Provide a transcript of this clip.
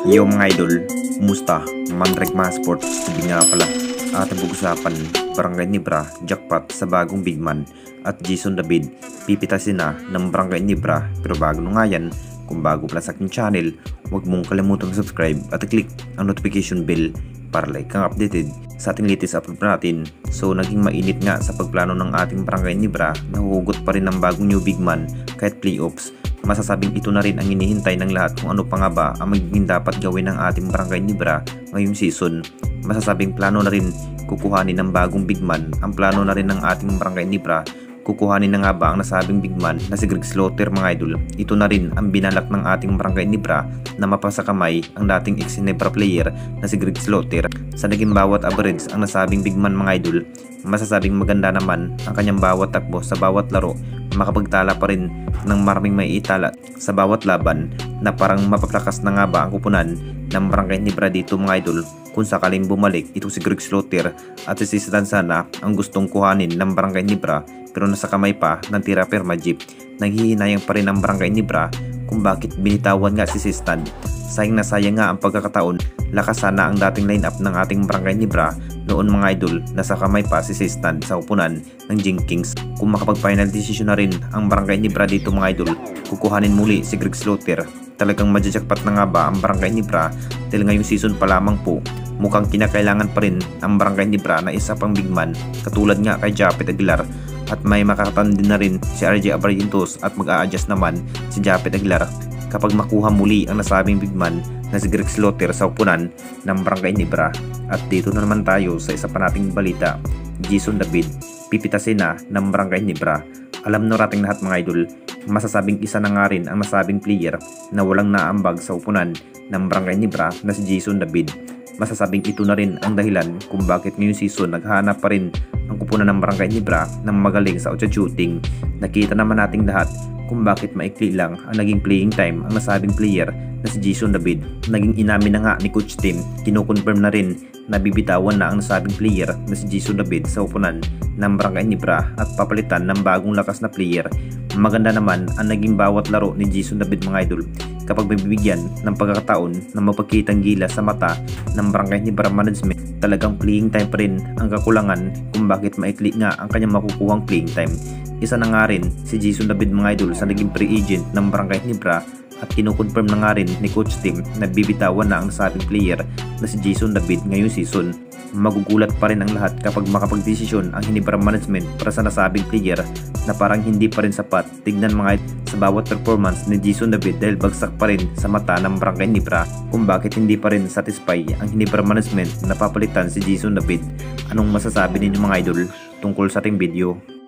Yo mga idol, kumusta? Mandrake mga sports, sabi nga pala ating pag-usapan, Barangay Nibra, jackpot sa bagong big man at Jason David, pipitasin na ng Barangay Nibra. Pero bago nga yan, kung bago pala sa aking channel, huwag mong kalimutang subscribe at click ang notification bell para like kang updated sa ating latest upload natin. So naging mainit nga sa pagplano ng ating Barangay Nibra, nahuhugot pa rin ng bagong new big man kahit playoffs. Masasabing ito na rin ang hinihintay ng lahat kung ano pa nga ba ang magiging dapat gawin ng ating Barangay Nibra ngayong season. Masasabing plano na rin kukuhanin ng bagong big man. Ang plano na rin ng ating Barangay Nibra, kukuhanin na nga ba ang nasabing big man na si Greg Slaughter mga idol. Ito na rin ang binalak ng ating Barangay Nibra na mapasa kamay ang dating ex-Nibra player na si Greg Slaughter. Sa naging bawat average ang nasabing big man mga idol, masasabing maganda naman ang kanyang bawat takbo sa bawat laro, makapagtala pa rin ng maraming may itala sa bawat laban na parang mapaplakas na nga ba ang kupunan ng Barangay Nibra dito mga idol kung sakaling bumalik ito si Greg Slaughter at si Sistan sana ang gustong kuhanin ng Barangay Nibra pero nasa kamay pa ng tira perma jeep. Nanghihinayang pa rin ang Barangay Nibra kung bakit binitawan nga si Sistan. Sayang na sayang nga ang pagkakataon, lakas sana ang dating lineup ng ating Barangay Nibra noon mga idol, nasa kamay pa si Sistan sa upunan ng Jenkins. Kung makapag-final decision na rin ang Barangay Nibra dito mga idol, kukuhanin muli si Greg Slaughter. Talagang madyajakpat na nga ba ang Barangay Nibra dahil ngayong season pa lamang po, mukhang kinakailangan pa rin ang Barangay Nibra na isa pang big man katulad nga kay Japet Aguilar at may makakatan din na rin si RJ Abarrientos at mag-a-adjust naman si Japet Aguilar kapag makuha muli ang nasabing big man na si Greg Slaughter sa upunan ng Barangay Nibra. At dito na naman tayo sa isa pa nating balita, Jason David, pipitasin na ng Barangay Nibra. Alam na nating lahat mga idol, masasabing isa na nga rin ang nasabing player na walang naambag sa upunan ng Barangay Nibra na si Jason David. Masasabing ito na rin ang dahilan kung bakit ngayong season naghahanap pa rin ang kupunan ng Barangay Nibra ng magaling sa outshot shooting. Nakita naman nating lahat kung bakit maikli lang ang naging playing time ang nasabing player na si Jason David. Naging inamin na nga ni Coach Tim, kinukonfirm na rin na bibitawan na ang nasabing player na si Jason David sa upunan ng Barangay Nibra at papalitan ng bagong lakas na player. Maganda naman ang naging bawat laro ni Jason David mga idol kapag bibigyan ng pagkakataon na mapagkitang gila sa mata ng Barangay Nibra management. Talagang playing time pa rin ang kakulangan kung bakit maikli nga ang kanyang makukuhang playing time. Isa na nga rin si Jason David mga idol sa naging free agent ng Barangay Nibra at kinukonfirm na nga rin ni Coach Tim na bibitawan na ang sabing player na si Jason David ngayong season. Magugulat pa rin ang lahat kapag makapagdesisyon ang Nibra management para sa nasabing player na parang hindi pa rin sapat. Tignan mga sa bawat performance ni Jason David dahil bagsak pa rin sa mata ng Barangay Nibra kung bakit hindi pa rin satisfy ang Nibra management na papalitan si Jason David. Anong masasabi ninyo mga idol tungkol sa ating video?